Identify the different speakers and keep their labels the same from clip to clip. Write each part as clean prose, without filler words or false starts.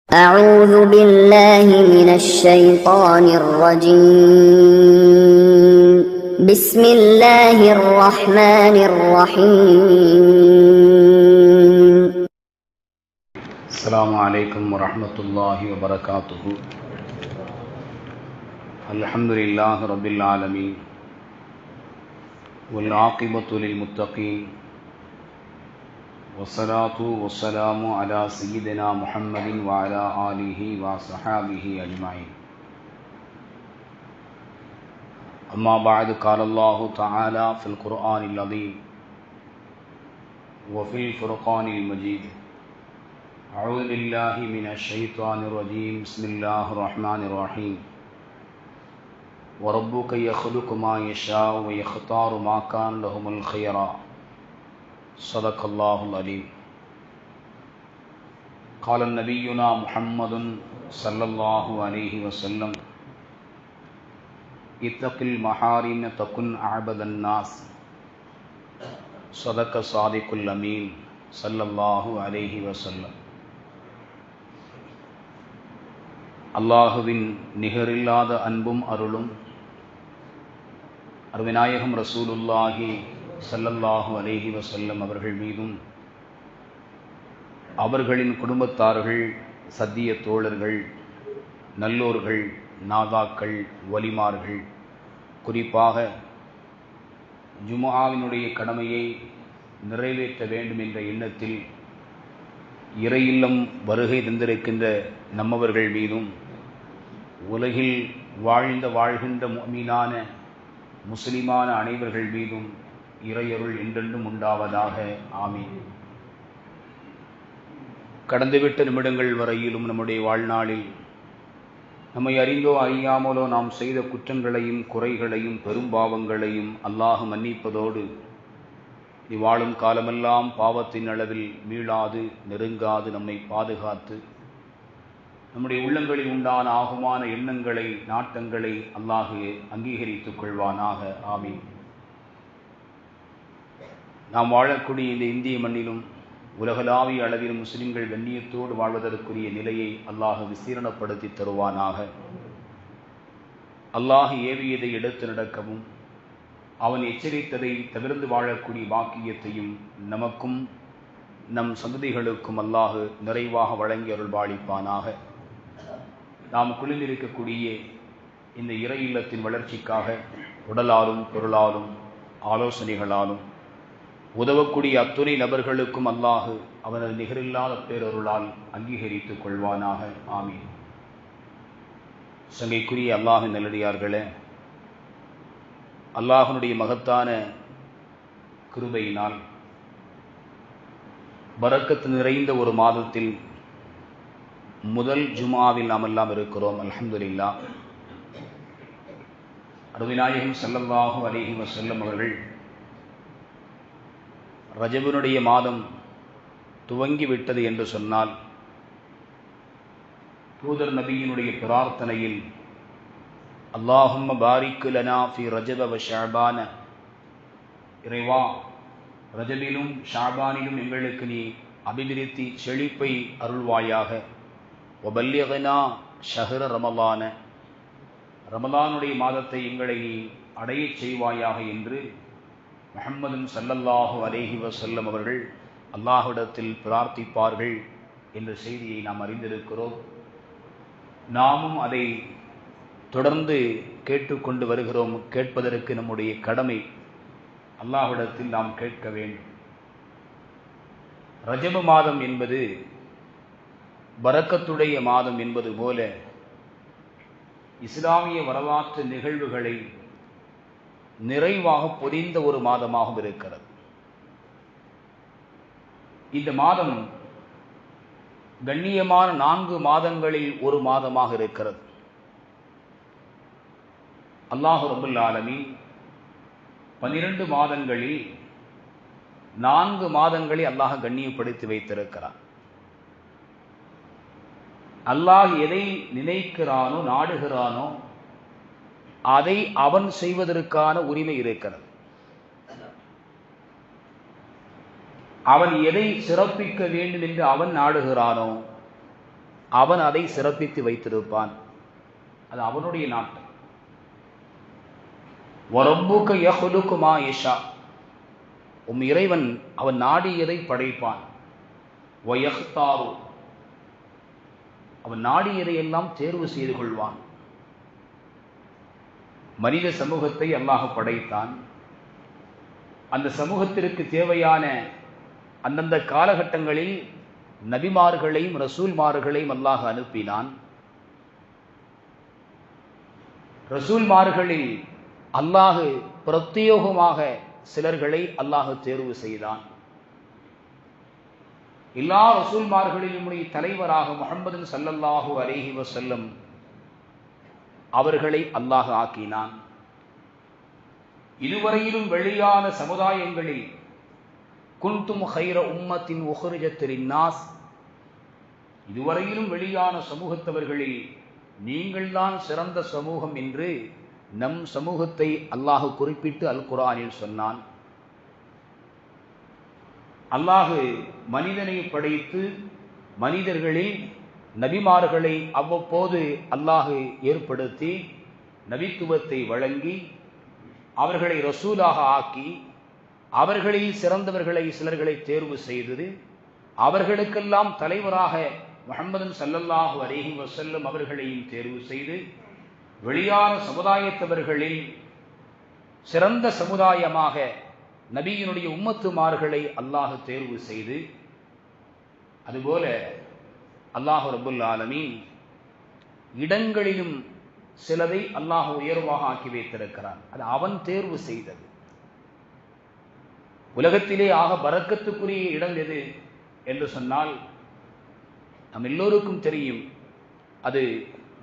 Speaker 1: أعوذ بالله من الشيطان الرجيم بسم الله الرحمن الرحيم
Speaker 2: السلام عليكم ورحمة الله وبركاته. الحمد لله رب العالمين والعاقبة للمتقين والصلاة والسلام على سيدنا محمد وعلى آله وصحابه أجمعين. أما بعد، قال الله تعالى في القرآن العظيم وفي الفرقان المجيد: أعوذ بالله من الشيطان الرجيم بسم الله الرحمن الرحيم وربك يخلق ما يشاء ويختار ما كان لهم الخيرا صدق الله العليم. قال نبينا محمد صلى الله عليه وسلم: اتق المحارم تكن أعبد الناس صدق صادق الأمين صلى الله عليه وسلم. அல்லாஹுவின் நிகரில்லாத அன்பும் அருளும் அருவிநாயகம் ரசூலுல்லாஹி ஸல்லல்லாஹு அலைஹி வஸல்லம் அவர்கள் மீதும், அவர்களின் குடும்பத்தார்கள், சத்திய தோழர்கள், நல்லோர்கள், நாதாக்கள், வலிமார்கள், குறிப்பாக ஜும்ஆவினுடைய கடமையை நிறைவேற்ற வேண்டும் என்ற எண்ணத்தில் இறையில்லம் வருகை தந்திருக்கின்ற நம்மவர்கள் மீதும், உலகில் வாழ்கின்ற முஃமினான முஸ்லிமான அனைவர்கள் மீதும் இறையருள் என்றென்றும் உண்டாவதாக. ஆமீன். கடந்துவிட்ட நிமிடங்கள் வரையிலும் நம்முடைய வாழ்நாளில் நம்மை அறிந்தோ அறியாமலோ நாம் செய்த குற்றங்களையும் குறைகளையும் பெரும்பாவங்களையும் அல்லாஹ் மன்னிப்பதோடு வாழும் காலமெல்லாம் பாவத்தின் அளவில் மீளாது நெருங்காது நம்மை பாதுகாத்து நம்முடைய உள்ளங்களில் உண்டான ஆகுமான எண்ணங்களை நாட்டங்களை அல்லாஹ் அங்கீகரித்துக் கொள்வானாக. ஆமீன். நாம் வாழக்கூடிய இந்த இந்திய மண்ணிலும் உலகளாவிய அளவில் முஸ்லிம்கள் கண்ணியத்தோடு வாழ்வதற்குரிய நிலையை அல்லாஹ் விசீரணப்படுத்தி தருவானாக. அல்லாஹ் ஏவியதை எடுத்து நடக்கவும், அவன் எச்சரித்ததை தவிர்த்து வாழக்கூடிய பாக்கியத்தையும் நமக்கும் நம் சந்ததிகளுக்கும் அல்லாஹ் நிறைவாக வழங்கி அருள்பாலிப்பானாக. நாம் குளிர்ந்திருக்கக்கூடிய இந்த இறை இல்லத்தின் வளர்ச்சிக்காக உடலாலும் பொருளாலும் ஆலோசனைகளாலும் உதவக்கூடிய அத்துணை நபர்களுக்கும் அல்லாஹ் அவனது நிகரில்லாத பேரருளால் அங்கீகரித்துக் கொள்வானாக. ஆமீன். சங்கைக்குரிய அல்லாஹின் நல்லடியார்களே, அல்லாஹனுடைய மகத்தான கிருபையினால் பரக்கத்து நிறைந்த ஒரு மாதத்தில் முதல் ஜும்ஆவில் நாம் எல்லாம் இருக்கிறோம். அல்ஹம்துலில்லாஹ். அருவிநாயகம் ஸல்லல்லாஹு அலைஹி வஸல்லம் அவர்கள் ரஜபுனுடைய மாதம் துவங்கிவிட்டது என்று சொன்னால், தூதர் நபியினுடைய பிரார்த்தனையில் அல்லாஹும்ம பாரிக் லனா ஃபி ரஜப வ ஷஅபான, இறைவா ரஜபிலும் ஷாபானிலும் எங்களுக்கு நீ அபிவிருத்தி செழிப்பை அருள்வாயாக. வபல்லிகனா ஷஹ்ர ரமலான, ரமலானுடைய மாதத்தை எங்களை நீ அடையச் செய்வாயாக என்று முஹம்மது ஸல்லல்லாஹு அலைஹி வஸல்லம் அவர்கள் அல்லாஹ்விடத்தில் பிரார்த்திப்பார்கள் என்ற செய்தியை நாம் அறிந்திருக்கிறோம். நாமும் அதை தொடர்ந்து கேட்டுக்கொண்டு வருகிறோம். கேட்பதற்கு நம்முடைய கடமை. அல்லாஹ்விடத்தில் நாம் கேட்க வேண்டும். ரஜப மாதம் என்பது பரக்கத்துடைய மாதம் என்பது போல இஸ்லாமிய வரலாற்று நிகழ்வுகளை நிறைவாக பொதிந்த ஒரு மாதமாகவும் இருக்கிறது. இந்த மாதம் கண்ணியமான 4 மாதங்களில் ஒரு மாதமாக இருக்கிறது. அல்லாஹ் ரப்பல் ஆலமீன் 12 மாதங்களில் 4 மாதங்களை அல்லாஹ் கண்ணியப்படுத்தி வைத்திருக்கிறார். அல்லாஹ் எதை நினைக்கிறானோ நாடுகிறானோ அதை அவன் செய்வதற்கான உரிமை இருக்கிறது. அவன் எதை சிறப்பிக்க வேண்டும் என்று அவன் நாடுகிறானோ அவன் அதை சிறப்பித்து வைத்திருப்பான். அது அவனுடைய நாட்டம். வரப்புக யஹ்லுகு மா யஷா, உம் இறைவன் அவன் நாடியதை படைப்பான். வயஹ்தாரு, அவன் நாடியதை எல்லாம் தேர்வு செய்து கொள்வான். மனித சமூகத்தை அல்லாஹ் படைத்தான். அந்த சமூகத்திற்கு தேவையான அந்தந்த காலகட்டங்களில் நபிமார்களையும் ரசூல்மார்களையும் அல்லாஹ் அனுப்பினான். ரசூல்மார்களில் அல்லாஹ் பிரத்யேகமாக சிலர்களை அல்லாஹ் தேர்வு செய்தான். எல்லா ரசூல்மார்களிலும் தலைவராக முஹம்மது ஸல்லல்லாஹு அலைஹி வஸல்லம் அவர்களை அல்லாஹ் ஆக்கினான். இதுவரையிலும் வெளியான சமுதாயங்களில் குன்தும் கைர உம்மத்தின் உஹ்ரிஜத் லின்னாஸ், இதுவரையிலும் வெளியான சமூகத்தவர்களில் நீங்கள்தான் சிறந்த சமூகம் என்று நம் சமூகத்தை அல்லாஹ் குறிப்பிட்டு அல் குர்ஆனில் சொன்னான். அல்லாஹ் மனிதனை படைத்து மனிதர்களில் நபிமார்களை அவ்வப்போது அல்லாஹ் ஏற்படுத்தி நபித்துவத்தை வழங்கி அவர்களை ரசூலாக ஆக்கி அவர்களில் சிறந்தவர்களை சிலர்களை தேர்வு செய்தது. அவர்களுக்கெல்லாம் தலைவராக முஹம்மது ஸல்லல்லாஹு அலைஹி வஸல்லம் அவர்களையும் தேர்வு செய்து வெளியான சமுதாயத்தவர்களில் சிறந்த சமுதாயமாக நபியினுடைய உம்மத்துமார்களை அல்லாஹ் தேர்வு செய்து, அதுபோல அல்லாஹ் ரப்புல் ஆலமீன் இடங்களிலும் சிலதை அல்லாஹ் உயர்வாக ஆக்கி வைத்திருக்கிறான். அது அவன் தேர்வு செய்தது. உலகத்திலே ஆக பரக்கத்துக்குரிய இடம் எது என்று சொன்னால் நம் எல்லோருக்கும் தெரியும், அது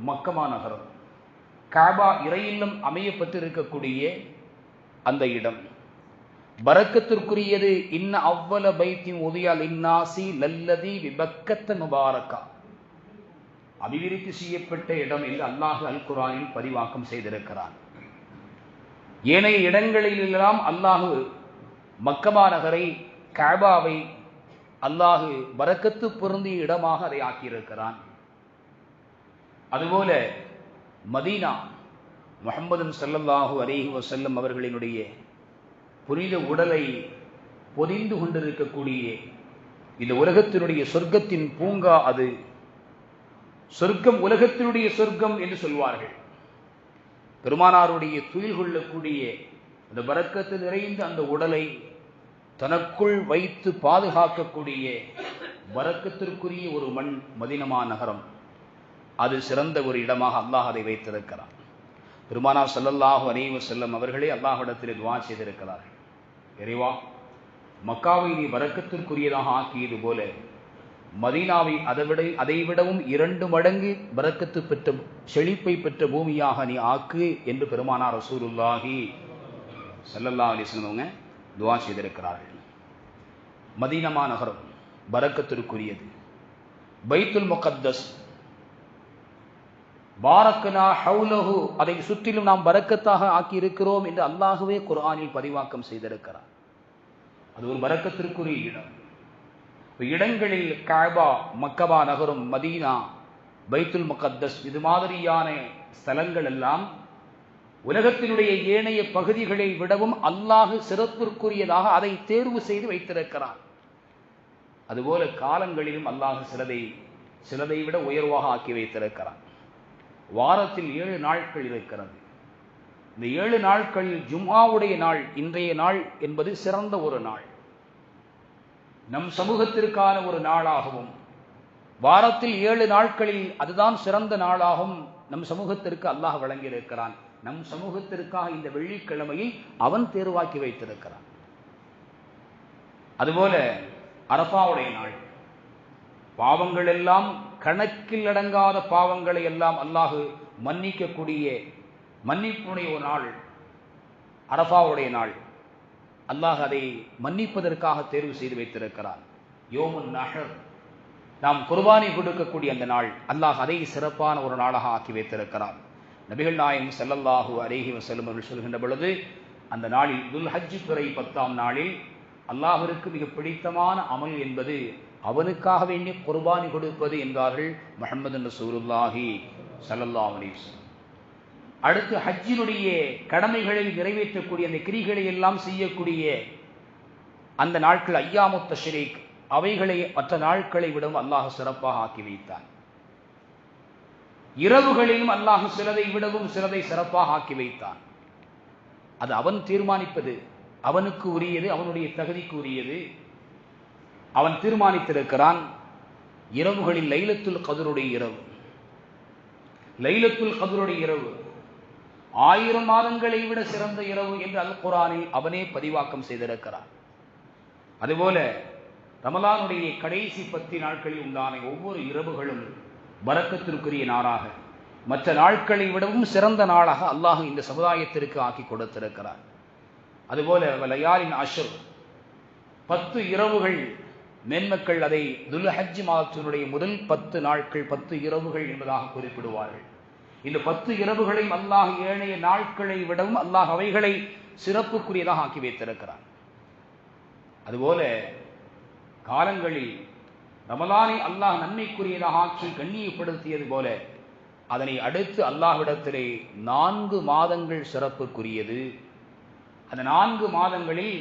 Speaker 2: மக்கமா நகரம். காபா இறையில்லம் அமையப்பட்டிருக்கக்கூடிய அந்த இடம் பரக்கத்திற்குரியது. இன்ன அவ்வல பைத்தின் உதயா லின்னாசி லல்லதி விபக்கத்த முபாரக்கா, அபிவிருத்தி செய்யப்பட்ட இடம் என்று அல்லாஹ் அல் குர்ஆனில் பதிவாக்கம் செய்திருக்கிறான். ஏனைய இடங்களிலெல்லாம் அல்லாஹ் மக்கமா நகரை காபாவை அல்லாஹ் பரக்கத்து பொருந்திய இடமாக அதை ஆக்கியிருக்கிறான். அதுபோல மதீனா முஹம்மது ஸல்லல்லாஹு அலைஹி வஸல்லம் அவர்களினுடைய புனித உடலை பொதிந்து கொண்டிருக்கக்கூடிய இந்த உலகத்தினுடைய சொர்க்கத்தின் பூங்கா. அது சொர்க்கம், உலகத்தினுடைய சொர்க்கம் என்று சொல்வார்கள். பெருமானாருடைய துயில் கொள்ளக்கூடிய அந்த பரக்கத்து நிறைந்த அந்த உடலை தனக்குள் வைத்து பாதுகாக்கக்கூடிய பரக்கத்திற்குரிய ஒரு மண் மதீனா நகரம். அது சிறந்த ஒரு இடமாக அல்லாஹ் அதை வைத்திருக்கிறான். பெருமானார் ஸல்லல்லாஹு அலைஹி வஸல்லம் அவர்களே அல்லாஹ்விடத்தில் துஆ செய்திருக்கிறார்கள், இறைவா, மக்காவை நீ பரக்கத்திற்குரியதாக ஆக்கியது போல மதீனாவை அதைவிடவும் 2 மடங்கு பரக்கத்து பெற்ற செழிப்பை பெற்ற பூமியாக நீ ஆக்கு என்று பெருமானார் ரசூலுல்லாஹி ஸல்லல்லாஹு அலைஹி வஸல்லம் அவங்க துஆ செய்திருக்கிறார்கள். மதீனா நகரம் பரக்கத்திற்குரியது. பைத்துல் முகத்தஸ் பாரக்னா ஹவுலஹு, அதை சுற்றிலும் நாம் பரக்கத்தாக ஆக்கி இருக்கிறோம் என்று அல்லாஹ்வே குர்ஆனில் பதிவாக்கம் செய்திருக்கிறார். அது ஒரு பரக்கத்திற்குரிய இடம். இடங்களில் காபா, மக்கமா நகரம், மதீனா, பைத்துல் முகத்தஸ், இது மாதிரியான ஸ்தலங்கள் எல்லாம் உலகத்தினுடைய ஏனைய பகுதிகளை விடவும் அல்லாஹ் சிறப்பிற்குரியதாக அதை தேர்வு செய்து வைத்திருக்கிறார். அதுபோல காலங்களிலும் அல்லாஹ் சிலதை விட உயர்வாக ஆக்கி வைத்திருக்கிறார். வாரத்தில் 7 நாட்கள் இருக்கிறது. இந்த 7 நாட்களில் ஜும்ஆவுடைய நாள், இன்றைய நாள் என்பது சிறந்த ஒரு நாள், நம் சமூகத்திற்கான ஒரு நாளாகவும், வாரத்தில் 7 நாட்களில் அதுதான் சிறந்த நாளாகவும் நம் சமூகத்திற்கு அல்லாஹ் வழங்கியிருக்கிறான். நம் சமூகத்திற்காக இந்த வெள்ளிக்கிழமையை அவன் தேர்வாக்கி வைத்திருக்கிறான். அதுபோல அரஃபாவுடைய நாள், பாவங்கள் எல்லாம் கணக்கில் அடங்காத பாவங்களை எல்லாம் அல்லாஹ் மன்னிக்கக்கூடிய மன்னிப்புடைய ஒரு நாள் அரஃபாவுடைய நாள். அல்லாஹ் அதை மன்னிப்பதற்காக தேர்வு செய்து வைத்திருக்கிறான். யோமுன் நஹர், நாம் குர்பானி கொடுக்கக்கூடிய அந்த நாள், அல்லாஹ் அதை சிறப்பான ஒரு நாளாக ஆக்கி வைத்திருக்கிறான். நபிகள் நாயகம் ஸல்லல்லாஹு அலைஹி வஸல்லம் அவர்கள் சொல்கின்ற பொழுது, அந்த நாளில் துல் ஹஜ் பிறை 10ஆம் நாளில் அல்லாஹ்விற்கு மிக பிடித்தமான அமல் என்பது அவனுக்காக வேண்டி குர்பானி கொடுப்பது என்றார்கள் முஹம்மது ரசூலுல்லாஹி ஸல்லல்லாஹு அலைஹி வஸல்லம். அடுத்து ஹஜ்ஜினுடைய கடமைகளை நிறைவேற்றக்கூடிய அந்த கிரிகளை எல்லாம் செய்யக்கூடிய அந்த நாட்கள் ஐயாமுத் தஷ்ரீக், அவைகளை மற்ற நாட்களை விடவும் அல்லாஹ் சிறப்பாக ஆக்கி வைத்தான். இரவுகளிலும் அல்லாஹ் சிலதை விடவும் சிலதை சிறப்பாக ஆக்கி வைத்தான். அது அவன் தீர்மானிப்பது, அவனுக்கு உரியது, அவனுடைய தகுதிக்கு உரியது. அவன் தீர்மானித்திருக்கிறான். இரவுகளில் லைலத்துல் கத்ருடைய இரவு, லைலத்துல் கத்ருடைய இரவு 1000 மாதங்களை விட சிறந்த இரவு என்று அல் குர்ஆனில் அவனே பதிவாக்கம் செய்திருக்கிறான். அதுபோல ரமலானுடைய கடைசி 10 நாட்களில் உண்டான ஒவ்வொரு இரவுகளும் பரக்கத்திற்குரிய நாளாக, மற்ற நாட்களை விடவும் சிறந்த நாளாக அல்லாஹ் இந்த சமுதாயத்திற்கு ஆக்கி கொடுத்திருக்கிறார். அதுபோல லயாலின் அஷ்ர் 10 இரவுகள் மேன்மக்கள் அதை துல்ஹஜ் மாதத்தினுடைய முதல் 10 நாட்கள் 10 இரவுகள் என்பதாக குறிப்பிடுவார்கள். இந்த 10 இரவுகளையும் அல்லாஹ் ஏனைய நாட்களை விடவும் அல்லாஹ் அவைகளை சிறப்புக்குரியதாக ஆக்கி வைத்திருக்கிறார். அதுபோல காலங்களில் ரமலானை அல்லாஹ் நன்மைக்குரியதாக ஆக்கி கண்ணியப்படுத்தியது போல அதனை அடுத்து அல்லாஹ்விடத்திலே 4 மாதங்கள் சிறப்புக்குரியது. அந்த 4 மாதங்களில்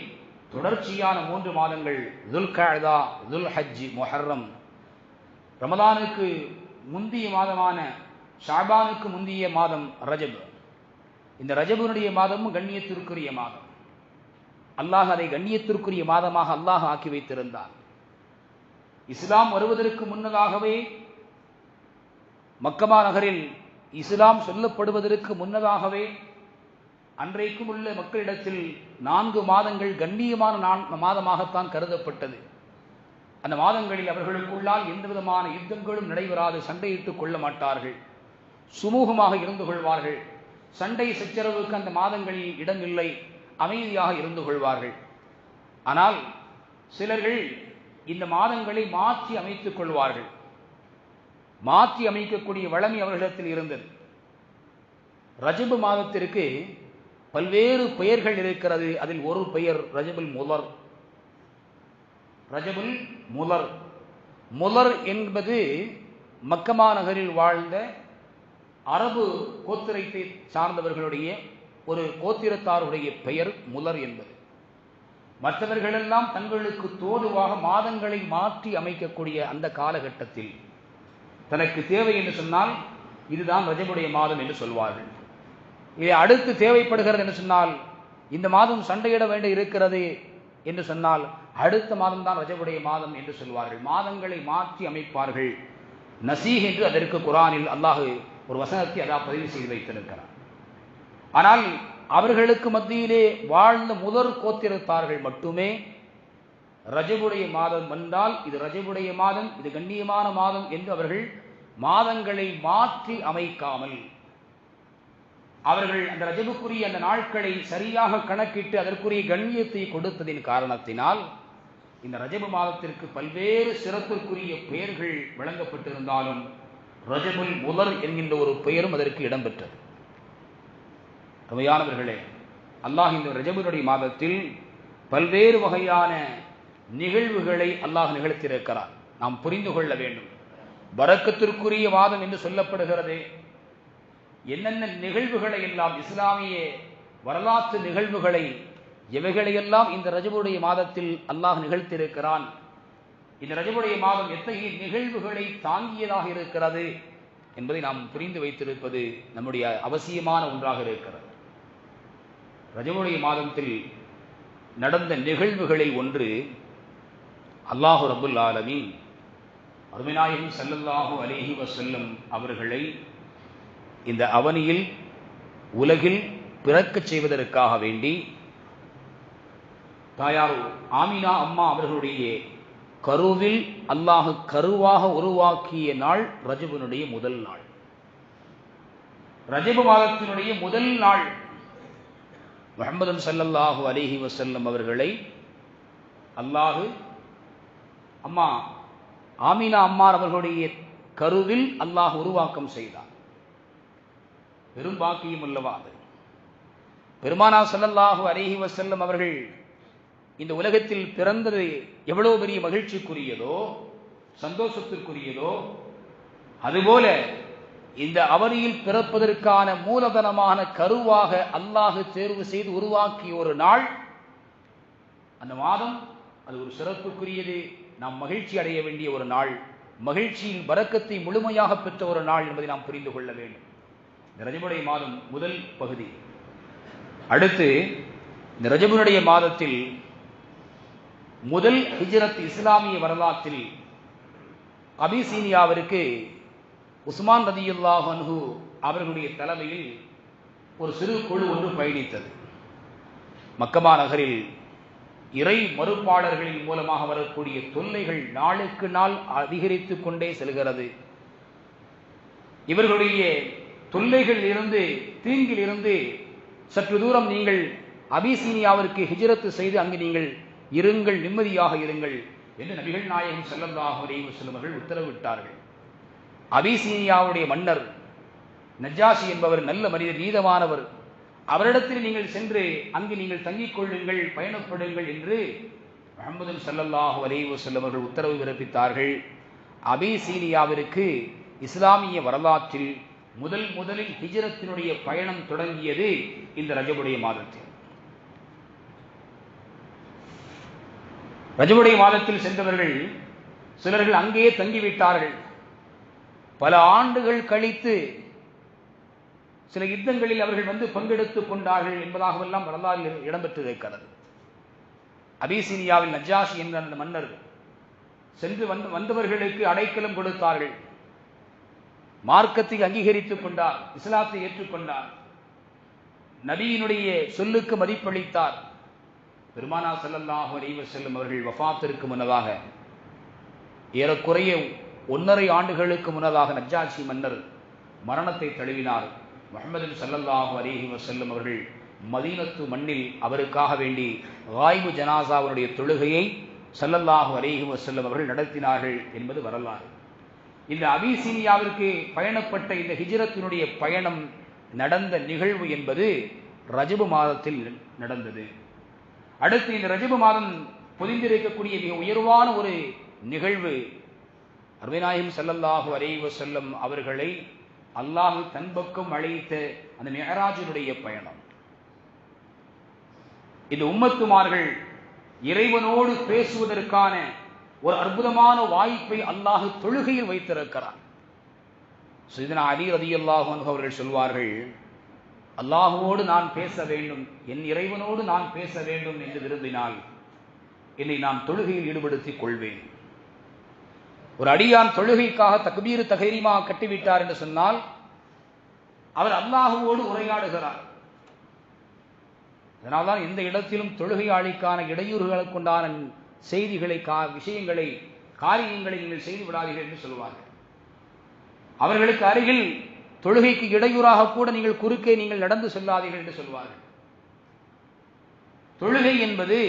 Speaker 2: தொடர்ச்சியான 3 மாதங்கள் துல்கஅதா, துல்ஹஜ், முஹர்ரம். ரமலானுக்கு முந்திய மாதமான ஷாபானுக்கு முந்திய மாதம் ரஜப். இந்த ரஜபுனுடைய மாதமும் கண்ணியத்திற்குரிய மாதம். அல்லாஹ் அதை கண்ணியத்திற்குரிய மாதமாக அல்லாஹ் ஆக்கி வைத்திருந்தார். இஸ்லாம் வருவதற்கு முன்னதாகவே, மக்கமா நகரில் இஸ்லாம் சொல்லப்படுவதற்கு முன்னதாகவே அன்றைக்கும் உள்ள மக்களிடத்தில் 4 மாதங்கள் கண்ணியமான மாதமாகத்தான் கருதப்பட்டது. அந்த மாதங்களில் அவர்களுக்குள்ளால் எந்த விதமான யுத்தங்களும் நடைபெறாது, சண்டையிட்டுக் கொள்ள மாட்டார்கள், சுமூகமாக இருந்து கொள்வார்கள். சண்டை சச்சரவுக்கு அந்த மாதங்களில் இடமில்லை, அமைதியாக இருந்து கொள்வார்கள். ஆனால் சிலர்கள் இந்த மாதங்களை மாற்றி அமைத்துக் கொள்வார்கள். மாற்றி அமைக்கக்கூடிய வளமை அவர்களிடத்தில் இருந்தது. ரஜபு மாதத்திற்கு பல்வேறு பெயர்கள் இருக்கிறது. அதில் ஒரு பெயர் ரஜபுல் முலர். ரஜபுல் முலர், முலர் என்பது மக்கமா நகரில் வாழ்ந்த அரபு கோத்திரத்தை சார்ந்தவர்களுடைய ஒரு கோத்திரத்தாருடைய பெயர் முலர் என்பது. மற்றவர்களெல்லாம் தங்களுக்கு தோதுவாக மாதங்களை மாற்றி அமைக்கக்கூடிய அந்த காலகட்டத்தில் தனக்கு தேவை என்று சொன்னால் இதுதான் ரஜபுடைய மாதம் என்று சொல்வார்கள். இதை அடுத்து தேவைப்படுகிறது என்று சொன்னால், இந்த மாதம் சண்டையிட வேண்டி இருக்கிறது என்று சொன்னால் அடுத்த மாதம் தான் ரஜபுடைய மாதம் என்று சொல்வார்கள். மாதங்களை மாற்றி அமைப்பார்கள். நசீஹ் என்று அதற்கு குர்ஆனில் அல்லாஹ் ஒரு வசனத்தை அதான் பதிவு செய்து வைத்திருக்கிறார். ஆனால் அவர்களுக்கு மத்தியிலே வாழ்ந்த முதற் கோத்திரத்தார்கள் மட்டுமே ரஜபுடைய மாதம் வந்தால் இது ரஜபுடைய மாதம், இது கண்ணியமான மாதம் என்று அவர்கள் மாதங்களை மாற்றி அமைக்காமல் அவர்கள் அந்த ரஜபுக்குரிய அந்த நாட்களை சரியாக கணக்கிட்டு அதற்குரிய கண்ணியத்தை கொடுத்ததின் காரணத்தினால் இந்த ரஜபு மாதத்திற்கு பல்வேறு சிறப்பிற்குரிய பெயர்கள் வழங்கப்பட்டிருந்தாலும் ரஜபுல் முலர் என்கின்ற ஒரு பெயரும் அதற்கு இடம்பெற்றது. அருமையானவர்களே, அல்லாஹ் இந்த ரஜபுடைய மாதத்தில் பல்வேறு வகையான நிகழ்வுகளை அல்லாஹ் நிகழ்த்தியிருக்கிறார். நாம் புரிந்து கொள்ள வேண்டும். பரக்கத்திற்குரிய மாதம் என்று சொல்லப்படுகிறது. என்னென்ன நிகழ்வுகளை எல்லாம், இஸ்லாமிய வரலாற்று நிகழ்வுகளை எவைகளையெல்லாம் இந்த ரஜபுடைய மாதத்தில் அல்லாஹ் நிகழ்த்தியிருக்கிறான். இந்த ரஜபுடைய மாதம் எத்தகைய நிகழ்வுகளை தாங்கியதாக இருக்கிறது என்பதை நாம் புரிந்து வைத்திருப்பது நம்முடைய அவசியமான ஒன்றாக இருக்கிறது. ரஜபுடைய மாதத்தில் நடந்த நிகழ்வுகளில் ஒன்று, அல்லாஹு ரப்புல் ஆலமீன் அருமைநாயகம் ஸல்லல்லாஹு அலைஹி வஸல்லம் அவர்களை இந்த அவனியில் உலகில் பிறக்கச் செய்வதற்காக வேண்டி தாயார் ஆமினா அம்மா அவர்களுடைய கருவில் அல்லாஹ் கருவாக உருவாக்கிய நாள் ரஜபுனுடைய முதல் நாள். ரஜபு மாதத்தினுடைய முதல் நாள் முஹம்மது ஸல்லல்லாஹு அலைஹி வஸல்லம் அவர்களை அல்லாஹ் அம்மா ஆமினா அம்மார் அவர்களுடைய கருவில் அல்லாஹ் உருவாக்கம் செய்தார். பெரும் பாக்கியம் அல்லவா அது. பெருமானார் ஸல்லல்லாஹு அலைஹி வஸல்லம் அவர்கள் இந்த உலகத்தில் பிறந்தது எவ்வளவு பெரிய மகிழ்ச்சிக்குரியதோ, சந்தோஷத்திற்குரியதோ, அதுபோல இந்த அவரியில் பிறப்பதற்கான மூலதனமான கருவாக அல்லாஹ் தேர்வு செய்து உருவாக்கிய ஒரு நாள், அந்த மாதம் அது ஒரு சிறப்புக்குரியது. நாம் மகிழ்ச்சி அடைய வேண்டிய ஒரு நாள், மகிழ்ச்சியின் பரக்கத்தை முழுமையாக பெற்ற ஒரு நாள் என்பதை நாம் புரிந்து கொள்ள வேண்டும். இந்த ரஜபுடைய மாதம் முதல் பகுதி. அடுத்து இந்த ரஜபுடைய மாதத்தில் முதல் ஹிஜ்ரத் இஸ்லாமிய வரலாற்றில் அபிசீனியாவிற்கு உஸ்மான் ரலியல்லாஹு அன்ஹு அவர்களுடைய தலைமையில் ஒரு சிறு குழு ஒன்று பயணித்தது. மக்கமா நகரில் இறை மறுப்பாளர்களின் மூலமாக வரக்கூடிய தொல்லைகள் நாளுக்கு நாள் அதிகரித்து கொண்டே செல்கிறது. இவர்களுடைய தொல்லைகளில் இருந்து, தீங்கில் இருந்து சற்று தூரம் நீங்கள் அபிசீனியாவிற்கு ஹிஜ்ரத் செய்து அங்கு நீங்கள் இருங்கள், நிம்மதியாக இருங்கள் என்று நபிகள் நாயகம் ஸல்லல்லாஹு அலைஹி வஸல்லம் அவர்கள் உத்தரவிட்டார்கள். அபிசீனியாவுடைய மன்னர் நஜ்ஜாஷி என்பவர் நல்ல மனிதர், நீதமானவர். அவரிடத்தில் நீங்கள் சென்று அங்கு நீங்கள் தங்கிக் கொள்ளுங்கள், பயணப்படுங்கள் என்று முஹம்மது ஸல்லல்லாஹு அலைஹி வஸல்லம் அவர்கள் உத்தரவு பிறப்பித்தார்கள். அபிசீனியாவிற்கு இஸ்லாமிய வரலாற்றில் முதலில் ஹிஜ்ரத்தினுடைய பயணம் தொடங்கியது இந்த ரஜபுடைய மாதத்தில். ரஜபுடைய மாதத்தில் சென்றவர்கள் சிலர்கள் அங்கேயே தங்கிவிட்டார்கள். பல ஆண்டுகள் கழித்து சில யுத்தங்களில் அவர்கள் வந்து பங்கெடுத்துக் கொண்டார்கள் என்பதாகவெல்லாம் வரலாறு இடம்பெற்றிருக்கிறது. அபிசீனியாவில் நஜ்ஜாஷி என்ற அந்த மன்னர் சென்று வந்தவர்களுக்கு அடைக்கலம் கொடுத்தார்கள். மார்க்கத்தை அங்கீகரித்துக் கொண்டார், இஸ்லாத்தை ஏற்றுக்கொண்டார், நபியினுடைய சொல்லுக்கு மதிப்பளித்தார். பெருமானார் ஸல்லல்லாஹு அலைஹி வஸல்லம் அவர்கள் வஃபாத்திற்கு முன்னதாக, ஏறக்குறைய 1.5 ஆண்டுகளுக்கு முன்னதாக நஜ்ஜாஷி மன்னர் மரணத்தை தழுவினார். முஹம்மது ஸல்லல்லாஹு அலைஹி வஸல்லம் அவர்கள் மதீனத்து மண்ணில் அவருக்காக வேண்டி காயிபு ஜனாசாவுடைய தொழுகையை ஸல்லல்லாஹு அலைஹி வஸல்லம் அவர்கள் நடத்தினார்கள் என்பது வரலாறு. இந்த அபிசீனியாவிற்கு பயணப்பட்ட இந்த ஹிஜ்ரத்தினுடைய பயணம் நடந்த நிகழ்வு என்பது ரஜபு மாதத்தில் நடந்தது. அடுத்து இந்த ரஜபு மாதம் பொதிந்திருக்கக்கூடிய மிக உயர்வான ஒரு நிகழ்வு, அருமைநாயகம் ஸல்லல்லாஹு அலைஹி வஸல்லம் அவர்களை அல்லாஹ் தன் பக்கம் அழைத்த அந்த மிஅராஜினுடைய பயணம். இந்த உம்மத்துமார்கள் இறைவனோடு பேசுவதற்கான ஒரு அற்புதமான வாய்ப்பை அல்லாஹ் தொழுகையில் வைத்திருக்கிறார். சையதுனா அலி ரலியல்லாஹு அன்ஹு அவர்கள் சொல்வார்கள், அல்லாஹுவோடு நான் பேச வேண்டும், என் இறைவனோடு நான் பேச வேண்டும் என்று விரும்பினால் என்னை நான் தொழுகையில் ஈடுபடுத்திக் கொள்வேன். ஒரு அடியான் தொழுகைக்காக தக்பீர் தஹரீமா கட்டிவிட்டார் என்று சொன்னால் அவர் அல்லாஹுவோடு உரையாடுகிறார். அதனால்தான் எந்த இடத்திலும் தொழுகையாளிக்கான இடையூறுகளுக்கு உண்டான செய்திகளை, விஷயங்களை, காரியங்களை நீங்கள் செய்து விடாதீர்கள் என்று சொல்வார்கள். அவர்களுக்கு அருகில் தொழுகைக்கு இடையூறாக கூட நீங்கள் குறுக்கே நீங்கள் நடந்து செல்லாதீர்கள் என்று சொல்வார்கள். தொழுகை என்பது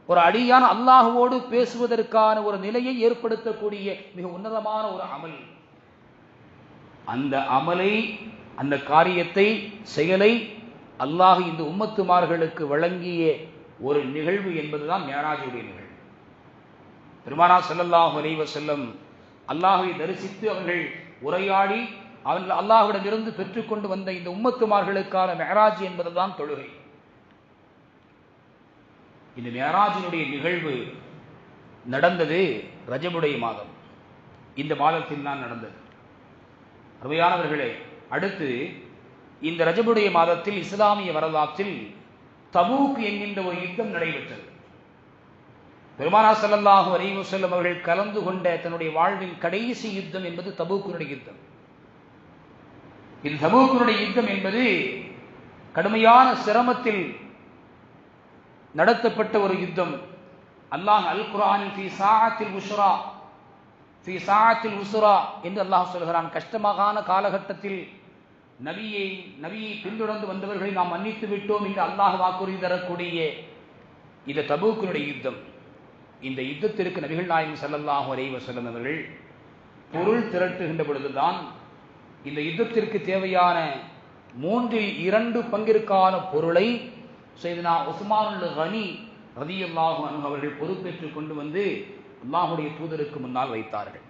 Speaker 2: ஒரு அடியான் அல்லாஹுவோடு பேசுவதற்கான ஒரு நிலையை ஏற்படுத்தக்கூடிய மிக உன்னதமான ஒரு அமல். அந்த அமலை, அந்த காரியத்தை, செயலை அல்லாஹ் இந்த உம்மத்துமார்களுக்கு வழங்கிய ஒரு நிகழ்வு என்பதுதான் மிஅராஜுடைய நிகழ்வு. பெருமானார் ஸல்லல்லாஹு அலைஹி வஸல்லம் அல்லாஹ்வை தரிசித்து அவர்கள் உரையாடி அவர்கள் அல்லாஹ்விடமிருந்து பெற்றுக்கொண்டு வந்த இந்த உம்மத்துமார்களுக்கான மிஅராஜ் என்பதுதான் தொழுகை. இந்த மிஅராஜினுடைய நிகழ்வு நடந்தது ரஜபுடைய மாதம். இந்த மாதத்தில் தான் நடந்தது. அருமையானவர்களே, அடுத்து இந்த ரஜபுடைய மாதத்தில் இஸ்லாமிய வரலாற்றில் தபூக் என்கின்ற ஒரு யுத்தம் நடைபெற்றது. பெருமானார் ஸல்லல்லாஹு அலைஹி வஸல்லம் அவர்கள் கலந்து கொண்ட தன்னுடைய வாழ்வின் கடைசி யுத்தம் என்பது தபூக்கினுடைய யுத்தம். இந்த தபூக்கினுடைய யுத்தம் என்பது கடுமையான சிரமத்தில் நடத்தப்பட்ட ஒரு யுத்தம். அல்லாஹ் அல் குர்ஆனில் ஃபீ சாஅத்தில் உஸ்ரா என்று அல்லாஹ் சொல்கிறான். கஷ்டமான காலகட்டத்தில் நபியை பின்தொடர்ந்து வந்தவர்களை நாம் மன்னித்து விட்டோம் என்று அல்லாஹ் வாக்குறுதி தரக்கூடிய இந்த தபூக்கினுடைய யுத்தம். இந்த யுத்தத்திற்கு நபிகள் நாயகம் ஸல்லல்லாஹு அலைஹி வஸல்லம் அவர்கள் பொருள் திரட்டுகின்ற பொழுதுதான் இந்த யுத்தத்திற்கு தேவையான 2/3 பங்கிற்கான பொருளை சையதுனா உஸ்மானுல் கனி ரலியல்லாஹு அன்ஹு அவர்கள் பொறுப்பேற்றுக் கொண்டு வந்து அல்லாஹுடைய தூதருக்கு முன்னால் வைத்தார்கள்.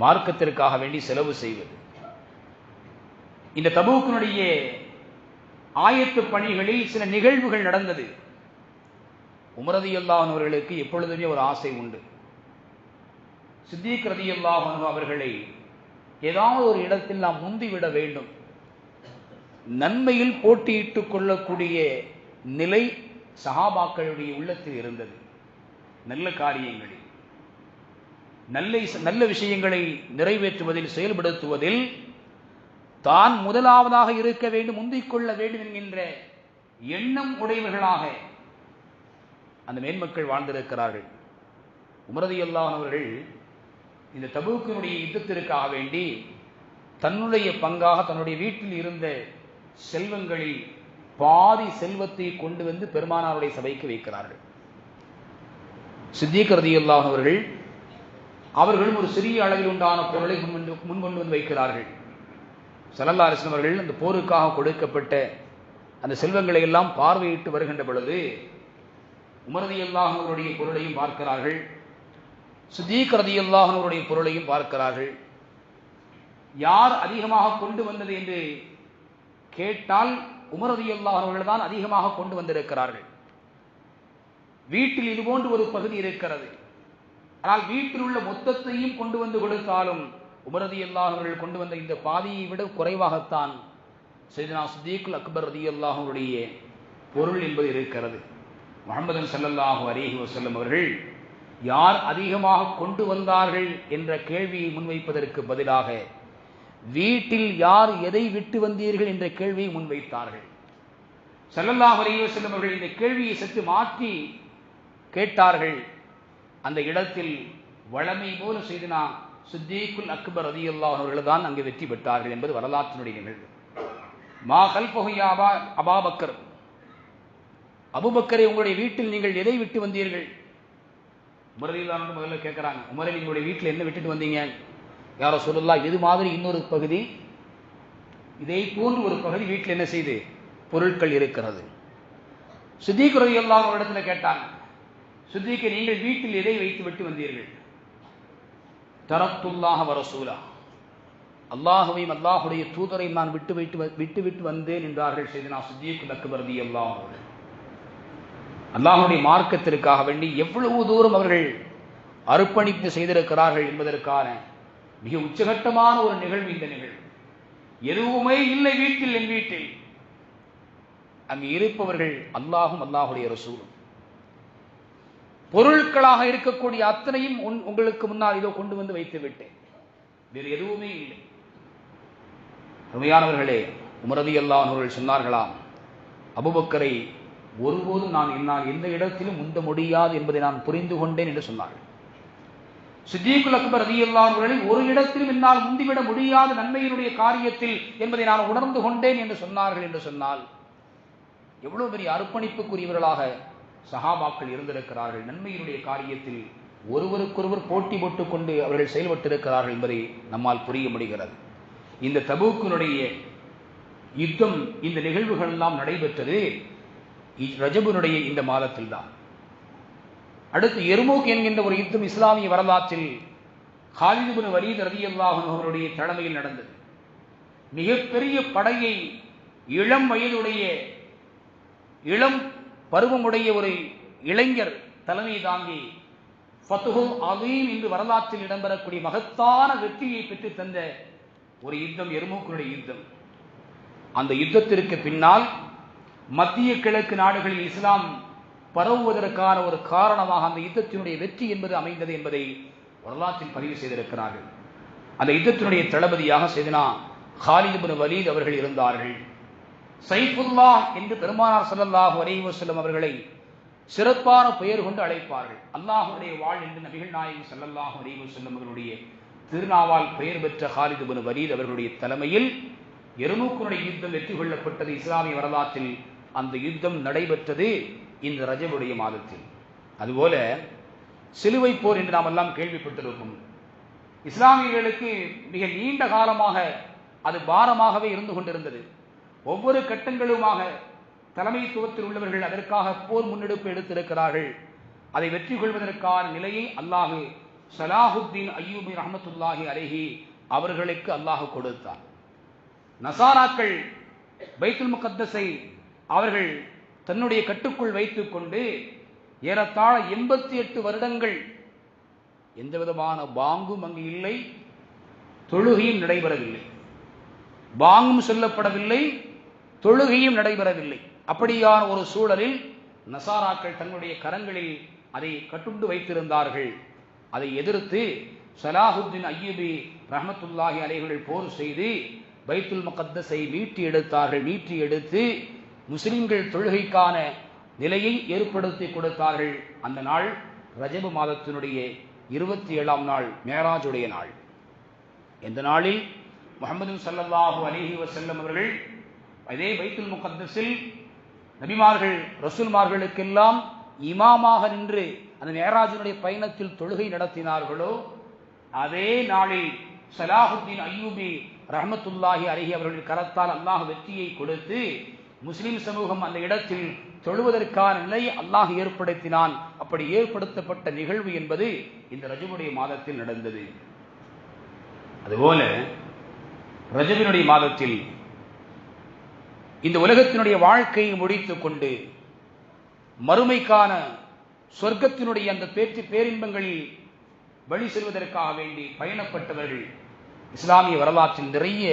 Speaker 2: மார்க்கத்திற்காக வேண்டி செலவு செய்வது. இந்த தபூக்கினுடைய ஆயத்து பணிகளில் சில நிகழ்வுகள் நடந்தது. உமர் ரலியல்லாஹு அன்ஹு அவர்களுக்கு எப்பொழுதுமே ஒரு ஆசை உண்டு. சித்திக் ரலியல்லாஹு அன்ஹு அவர்களை ஏதாவது ஒரு இடத்தில் நாம் முந்திவிட வேண்டும். நன்மையில் போட்டியிட்டுக் கொள்ளக்கூடிய நிலை சஹாபாக்களுடைய உள்ளத்தில் இருந்தது. நல்ல காரியங்களில் நல்ல விஷயங்களை நிறைவேற்றுவதில் செயல்படுத்துவதில் தான் முதலாவதாக இருக்க வேண்டும், முந்திக் கொள்ள வேண்டும் என்கின்ற எண்ணம் உடையவர்களாக அந்த மேன்மக்கள் வாழ்ந்திருக்கிறார்கள். உமர் ரலியல்லாஹு அன்ஹு அவர்கள் இந்த தபூக்கினுடைய யுத்தத்திற்காக வேண்டி தன்னுடைய பங்காக தன்னுடைய வீட்டில் இருந்த செல்வங்களில் பாதி செல்வத்தை கொண்டு வந்து பெருமானாருடைய சபைக்கு வைக்கிறார்கள். சித்திக் ரலியல்லாஹு அன்ஹு அவர்களும் ஒரு சிறிய அளவில் உண்டான பொருளை முன்கொண்டு வந்து வைக்கிறார்கள். ஸல்லல்லாஹு அலைஹி வஸல்லம் அவர்கள் அந்த போருக்காக கொடுக்கப்பட்ட அந்த செல்வங்களை எல்லாம் பார்வையிட்டு வருகின்ற பொழுது உமர் ரலியல்லாஹு அன்ஹு அவருடைய பொருளையும் பார்க்கிறார்கள், சித்திக் ரலியல்லாஹு அன்ஹு அவருடைய பொருளையும் பார்க்கிறார்கள். யார் அதிகமாக கொண்டு வந்தது என்று கேட்டால் உமர் ரலியல்லாஹு அன்ஹு அவர்கள் தான் அதிகமாக கொண்டு வந்திருக்கிறார்கள். வீட்டில் இதுபோன்று ஒரு பகுதி இருக்கிறது. ஆனால் வீட்டில் உள்ள மொத்தத்தையும் கொண்டு வந்து கொடுத்தாலும் உமர் ரலியல்லாஹு அன்ஹு அவர்கள் கொண்டு வந்த இந்த பாதியை விட குறைவாகத்தான் சையதுனா சித்திக்குல் அக்பர் ரலியல்லாஹு அன்ஹுடைய பொருள் என்பது இருக்கிறது. முஹம்மது ஸல்லல்லாஹு அலைஹி வஸல்லம் அவர்கள் யார் அதிகமாக கொண்டு வந்தார்கள் என்ற கேள்வியை முன்வைப்பதற்கு பதிலாக வீட்டில் யார் எதை விட்டு வந்தீர்கள் என்ற கேள்வியை முன்வைத்தார்கள். ஸல்லல்லாஹு அலைஹி வஸல்லம் அவர்கள் இந்த கேள்வியை சற்று மாற்றி கேட்டார்கள். அந்த இடத்தில் வளமை போல செய்தனா சித்திக்குல் அக்பர் ரலியல்லாஹு அன்ஹு அவர்கள் தான் அங்கு வெற்றி பெற்றார்கள் என்பது வரலாற்றினுடைய நிகழ்வு. மா கல்ஃபஹு யா அபூபக்கர், அபூபக்கரை உங்களுடைய வீட்டில் நீங்கள் எதை விட்டு வந்தீர்கள்? உமர் ரலியல்லாஹு அன்ஹு முதல்ல கேட்கிறாங்க, உமரை உங்களுடைய வீட்டில் என்ன விட்டுட்டு வந்தீங்க? யா ரசூலுல்லாஹ், இது மாதிரி இன்னொரு பகுதி, இதை போன்று ஒரு பகுதி வீட்டில் என்ன செய்து பொருட்கள் இருக்கிறது. சித்திக் ரலியல்லாஹு அன்ஹு இடத்துல கேட்டாங்க, சித்திக்கை நீங்கள் வீட்டில் எதை வைத்து விட்டு வந்தீர்கள்? தரக்துல்லாஹ வ ரசூலா, அல்லாஹ்வையும் அல்லாஹ்வுடைய தூதரையும் நான் விட்டு வந்தேன் என்றார்கள் சையதுனா சித்திக்குல் அக்பர் ரலியல்லாஹு அன்ஹு. அல்லாஹ்வுடைய மார்க்கத்திற்காக வேண்டி எவ்வளவு தூரம் அவர்கள் அர்ப்பணிப்பு செய்திருக்கிறார்கள் என்பதற்கான மிக உச்சகட்டமான ஒரு நிகழ்வு இந்த நிகழ்வு. எதுவுமே இல்லை வீட்டில், என் வீட்டில் அங்கு இருப்பவர்கள் அல்லாஹும் அல்லாஹ்வுடைய ரசூலும். பொருட்களாக இருக்கக்கூடிய அத்தனையும் உங்களுக்கு முன்னால் இதோ கொண்டு வந்து வைத்து விட்டேன், வேறு எதுவுமே இல்லை. அருமையானவர்களே, உமர் ரலியல்லாஹு அன்ஹு அவர்கள் சொன்னார்களாம், அபூபக்கரை ஒருபோதும் என்னால் எந்த இடத்திலும் முந்த முடியாது என்பதை நான் புரிந்து கொண்டேன் என்று சொன்னார்கள். சித்திக்குல் அக்பர் ரலியல்லாஹு அன்ஹு அவர்களை ஒரு இடத்திலும் என்னால் முந்திவிட முடியாத நன்மையினுடைய காரியத்தில் என்பதை நான் உணர்ந்து கொண்டேன் என்று சொன்னார்கள். என்று சொன்னால் எவ்வளவு பெரிய அர்ப்பணிப்புக்குரியவர்களாக சஹாபாக்கள் இருந்திருக்கிறார்கள். நன்மையினுடைய காரியத்தில் ஒருவருக்கொருவர் போட்டி போட்டுக் கொண்டு அவர்கள் செயல்பட்டிருக்கிறார்கள் என்பதை நம்மால் புரிய முடிகிறது. இந்த தபூக்கினுடைய யுத்தம், இந்த நிகழ்வுகள் எல்லாம் நடைபெற்றது ரஜபுனுடைய இந்த மாதத்தில் தான். அடுத்து எர்மூக் என்கின்ற ஒரு யுத்தம் இஸ்லாமிய வரலாற்றில் காலித் இப்னு வலீத் ரலியல்லாஹு அன்ஹு அவருடைய தலைமையில் நடந்தது. மிகப்பெரிய படையை இளம் வயதுடைய இளம் பருவமுடைய ஒரு இளைஞர் தலைமை தாங்கி ஃபத்ஹுல் அதீம் என்று வரலாற்றில் இடம்பெறக்கூடிய மகத்தான வெற்றியை பெற்று தந்த ஒரு யுத்தம் எர்மூக்குடைய யுத்தம். அந்த யுத்தத்திற்கு பின்னால் மத்திய கிழக்கு நாடுகளில் இஸ்லாம் பரவுவதற்கான ஒரு காரணமாக அந்த யுத்தத்தினுடைய வெற்றி என்பது அமைந்தது என்பதை வரலாற்றில் பதிவு செய்திருக்கிறார்கள். அந்த யுத்தத்தினுடைய தளபதியாக சையதுனா காலித் இப்னு வலீத் அவர்கள் இருந்தார்கள். சைஃபுல்லாஹ் என்று பெருமானார் ஸல்லல்லாஹு அலைஹி வஸல்லம் அவர்களை சிறப்பான பெயர் கொண்டு அழைப்பார்கள். அல்லாஹ்வுடைய வாழ் என்று நபிகள் நாயகம் ஸல்லல்லாஹு அலைஹி வஸல்லம் அவர்களுடைய திருநாவால் பெயர் பெற்ற காலித் இப்னு வலீத் அவர்களுடைய தலைமையில் எர்மூக்குடைய யுத்தம் வெற்றி கொள்ளப்பட்டது. இஸ்லாமிய வரலாற்றில் அந்த யுத்தம் நடைபெற்றது இந்த ரஜபுடைய மாதத்தில். அதுபோல சிலுவை போர் என்று நாம் எல்லாம் கேள்விப்பட்டிருக்கும். இஸ்லாமியர்களுக்கு மிக நீண்ட காலமாக அது பாரமாகவே இருந்து கொண்டிருந்தது. ஒவ்வொரு கட்டங்களுமாக தலைமைத்துவத்தில் உள்ளவர்கள் அதற்காக போர் முன்னெடுப்பு எடுத்திருக்கிறார்கள். அதை வெற்றி கொள்வதற்கான நிலையை அல்லாஹு ஸலாஹுத்தீன் அய்யூபி ரஹ்மத்துல்லாஹி அலைஹி அவர்களுக்கு அல்லாஹ் கொடுத்தார். நசாராக்கள் பைத்துல் முகத்தஸை அவர்கள் தன்னுடைய கட்டுக்குள் வைத்துக் கொண்டு ஏறத்தாழ 88 வருடங்கள் எந்த விதமான பாங்கும் அங்கு இல்லை, தொழுகையும் நடைபெறவில்லை. பாங்கும் சொல்லப்படவில்லை, தொழுகையும் நடைபெறவில்லை. அப்படியான ஒரு சூழலில் நசாராக்கள் தங்களுடைய கரங்களில் அதை கட்டுண்டு வைத்திருந்தார்கள். அதை எதிர்த்து ஸலாஹுத்தீன் அய்யூபி ரஹ்மத்துல்லாஹி அலைஹி போர் செய்து பைத்துல் முகத்தஸை மீட்டி எடுத்தார்கள். மீட்டி எடுத்து முஸ்லிம்கள் தொழுகைக்கான நிலையை ஏற்படுத்தி கொடுத்தார்கள். அந்த நாள் ரஜபு மாதத்தினுடைய 27ஆம் நாள், மேராஜுடைய நாள். இந்த நாளில் முஹம்மது ஸல்லல்லாஹு அலைஹி வஸல்லம் அவர்கள் அதே பைத்துல் முகத்தஸில் நபிமார்கள் ரசூல்மார்களுக்கெல்லாம் இமாமாக நின்று அந்த மேராஜினுடைய பயணத்தில் தொழுகை நடத்தினார்களோ அதே நாளில் ஸலாஹுத்தீன் அய்யூபி ரஹ்மத்துல்லாஹி அலைஹி அவர்களின் கரத்தால் அல்லாஹ் வெற்றியை கொடுத்து முஸ்லிம் சமூகம் அந்த இடத்தில் தொழுவதற்கான நிலையை அல்லாஹ் ஏற்படுத்தினான். அப்படி ஏற்படுத்தப்பட்ட நிகழ்வு என்பது இந்த ரஜபுடைய மாதத்தில் நடந்தது. அதுபோல ரஜபினுடைய மாதத்தில் இந்த உலகத்தினுடைய வாழ்க்கையை முடித்துக் கொண்டு மறுமைக்கான சொர்க்கத்தினுடைய அந்த பேரின்பங்களில் வழி செல்வதற்காக வேண்டி பயணப்பட்டவர்கள் இஸ்லாமிய வரலாற்றில் நிறைய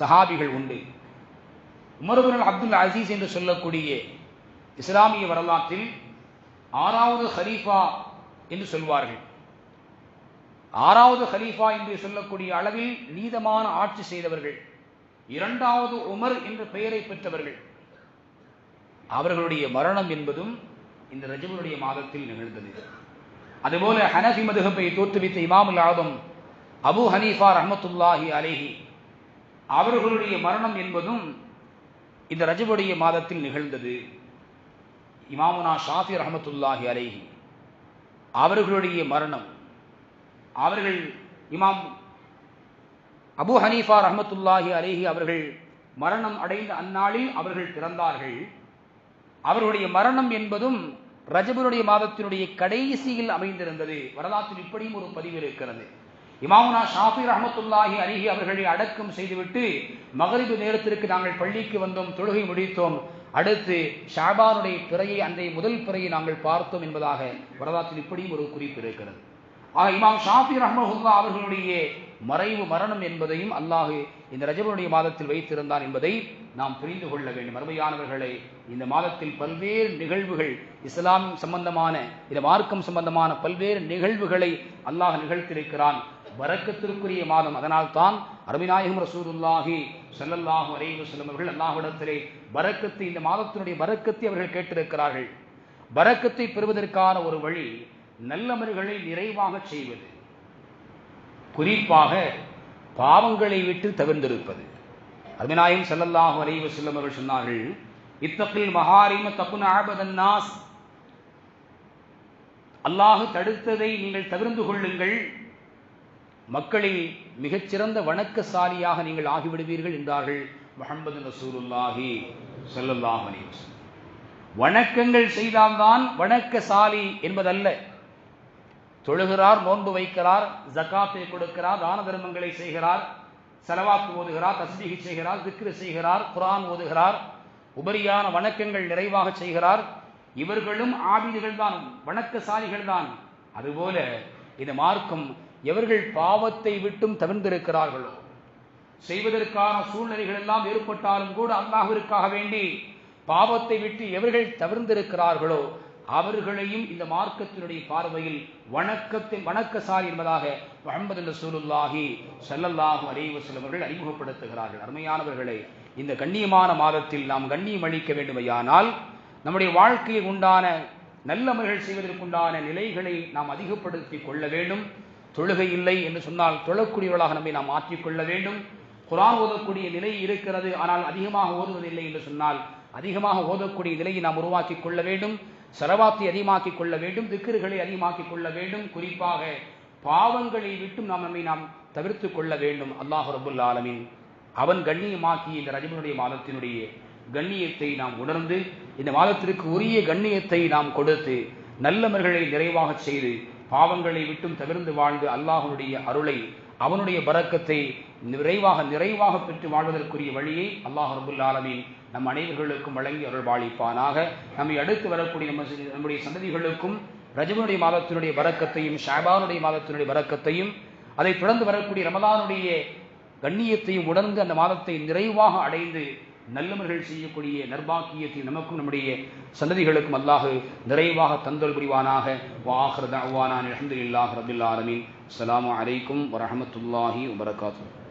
Speaker 2: சஹாபிகள் உண்டு. உமர் இப்னு அப்துல் அசீஸ் என்று சொல்லக்கூடிய இஸ்லாமிய வரலாற்றில் 6வது ஹலீஃபா என்று சொல்வார்கள். 6வது ஹலீஃபா என்று சொல்லக்கூடிய அளவில் நீதமான ஆட்சி செய்தவர்கள், 2வது உமர் என்ற பெயரை பெற்றவர்கள். அவர்களுடைய மரணம் என்பதும் இந்த ரஜபுடைய மாதத்தில் நிகழ்ந்தது. அதுபோல ஹனஃபி மதுஹபை தோற்றுவித்த இமாமுல் ஆதம் அபு ஹனீஃபா ரஹ்மத்துல்லாஹி அலைஹி அவர்களுடைய மரணம் என்பதும் இந்த ரஜபுடைய மாதத்தில் நிகழ்ந்தது. இமாமுனா ஷாஃபி ரஹ்மத்துல்லாஹி அலைஹி அவர்களுடைய மரணம், அவர்கள் இமாம் அபு ஹனீஃபா ரஹ்மத்துல்லாஹி அலைஹி அவர்கள் மரணம் அடைந்த அந்நாளில் அவர்கள் பிறந்தார்கள். அவர்களுடைய மரணம் என்பதும் ரஜபுடைய மாதத்தினுடைய கடைசியில் அமைந்திருந்தது. வரலாற்றில் இப்படியும் ஒரு பதிவு இருக்கிறது. இமாமுனா ஷாஃபி ரஹ்மத்துல்லாஹி அலைஹி அவர்களை அடக்கம் செய்துவிட்டு மகரிபு நேரத்திற்கு நாங்கள் பள்ளிக்கு வந்தோம், தொழுகை முடித்தோம், அடுத்து ஷாபானுடைய பிறையை அன்றைய முதல் பிறையை நாங்கள் பார்த்தோம் என்பதாக வரலாற்றில் இப்படியும் ஒரு குறிப்பு இருக்கிறது. ஆக இமாம் ஷாஃபி ரஹ்மத்துல்லாஹி அவர்களுடைய மறைவு மரணம் என்பதையும் அல்லாஹ் இந்த ரஜபுடைய மாதத்தில் வைத்திருந்தான் என்பதை நாம் புரிந்து கொள்ள வேண்டும். அருமையானவர்களே, இந்த மாதத்தில் பல்வேறு நிகழ்வுகள், இஸ்லாம் சம்பந்தமான இந்த மார்க்கம் சம்பந்தமான பல்வேறு நிகழ்வுகளை அல்லாஹ் நிகழ்த்தியிருக்கிறான். பரக்கத்திற்குரிய மாதம். அதனால் தான் அருமைநாயகம் ரசூலுல்லாஹி ஸல்லல்லாஹு அலைஹி வஸல்லம் அவர்கள் அல்லாஹ்விடத்திலே பரக்கத்து, இந்த மாதத்தினுடைய பரக்கத்தை அவர்கள் கேட்டிருக்கிறார்கள். பரக்கத்தை பெறுவதற்கான ஒரு வழி நல்லமல்களை நிறைவாக செய்வது, குறிப்பாக பாவங்களை விட்டு தவிர்ந்திருப்பது. அருமைநாயகம் ஸல்லல்லாஹு அலைஹி வஸல்லம் அவர்கள் சொன்னார்கள், இத்தகில் மஹாரிம தகுன அபதன் நாஸ், அல்லாஹ் தடுத்ததை நீங்கள் தவிர்ந்து கொள்ளுங்கள், மக்களில் மிகச்சிறந்த வணக்கசாலியாக நீங்கள் ஆகிவிடுவீர்கள் என்றார்கள் முஹம்மது ரசூலுல்லாஹி ஸல்லல்லாஹு அலைஹி வஸல்லம். வணக்கங்கள் செய்தால்தான் வணக்கசாலி என்பதல்ல. தொழுகிறார், நோன்பு வைக்கிறார், ஜகாத்தை கொடுக்கிறார், தான தர்மங்களை செய்கிறார், ஸலவாத் ஓதுகிறார், தஸ்பீஹ் செய்கிறார், திக்ர் செய்கிறார், குர்ஆன் ஓதுகிறார், உபரியான வணக்கங்கள் நிறைவாக செய்கிறார். இவர்களும் ஆபிதுகள் தான், வணக்கசாலிகள் தான். அதுபோல இந்த மார்க்கம் எவர்கள் பாவத்தை விட்டும் தவிர்ந்திருக்கிறார்களோ, செய்வதற்கான சூழ்நிலைகள் எல்லாம் ஏற்பட்டாலும் கூட அல்லாஹ்விற்காக வேண்டி பாவத்தை விட்டு எவர்கள் தவிர்ந்திருக்கிறார்களோ அவர்களையும் இந்த மார்க்கத்தினுடைய பார்வையில் வணக்கசாலி என்பதாக முஹம்மது ரசூலுல்லாஹி ஸல்லல்லாஹு அலைஹி வஸல்லம் அவர்கள் அறிமுகப்படுத்துகிறார்கள். அருமையானவர்களே, இந்த கண்ணியமான மாதத்தில் நாம் கண்ணியம் அளிக்க வேண்டுமையானால் நம்முடைய வாழ்க்கையில் உண்டான நல்லமல்கள் செய்வதற்குண்டான நிலைகளை நாம் அதிகப்படுத்திக் கொள்ள வேண்டும். தொழுகை இல்லை என்று சொன்னால் தொழக்கூடியவர்களாக நம்மை நாம் மாற்றிக்கொள்ள வேண்டும். குர்ஆன் ஓதக்கூடிய நிலை இருக்கிறது, ஆனால் அதிகமாக ஓதுவதில்லை என்று சொன்னால் அதிகமாக ஓதக்கூடிய நிலையை நாம் உருவாக்கிக் கொள்ள வேண்டும். ஸலவாத்தை அதிகமாக்கிக் கொள்ள வேண்டும், திக்ருகளை அதிகமாக்கிக் கொள்ள வேண்டும். குறிப்பாக பாவங்களை விட்டும் நம்மை தவிர்த்து கொள்ள வேண்டும். அல்லாஹ் ரப்புல் ஆலமீன் அவன் கண்ணியமாக்கிய இந்த ரஜபுடைய மாதத்தினுடைய கண்ணியத்தை நாம் உணர்ந்து இந்த மாதத்திற்கு உரிய கண்ணியத்தை நாம் கொடுத்து நல்லமல்களை நிறைவாக செய்து பாவங்களை விட்டும் தவிர்ந்து வாழ்ந்து அல்லாஹ்வுடைய அருளை அவனுடைய பரக்கத்தை நிறைவாக பெற்று வாழ்வதற்குரிய வழியை அல்லாஹ் ரப்பல் ஆலமீன் நம் அனைவர்களுக்கும் வழங்கி அருள் பாலிப்பானாக. நம்மை அடுத்து வரக்கூடிய நம்முடைய சந்ததிகளுக்கும் ரஜபுடைய மாதத்தினுடைய பரக்கத்தையும் ஷாபானுடைய மாதத்தினுடைய பரக்கத்தையும் அதைத் தொடர்ந்து வரக்கூடிய ரமலானுடைய கண்ணியத்தையும் உணர்ந்து அந்த மாதத்தை நிறைவாக அடைந்து நல்லமல்கள் செய்யக்கூடிய நற்பாக்கியத்தை நமக்கும் நம்முடைய சந்ததிகளுக்கும் அல்லாஹ் நிறைவாக தந்தல் புரிவானாக. வஆகிரு தஅவானா அல்ஹம்துலில்லாஹி ரப்பில் ஆலமீன். அஸ்ஸலாமு அலைக்கும் வரஹ்மத்துல்லாஹி வபரகாத்துஹு.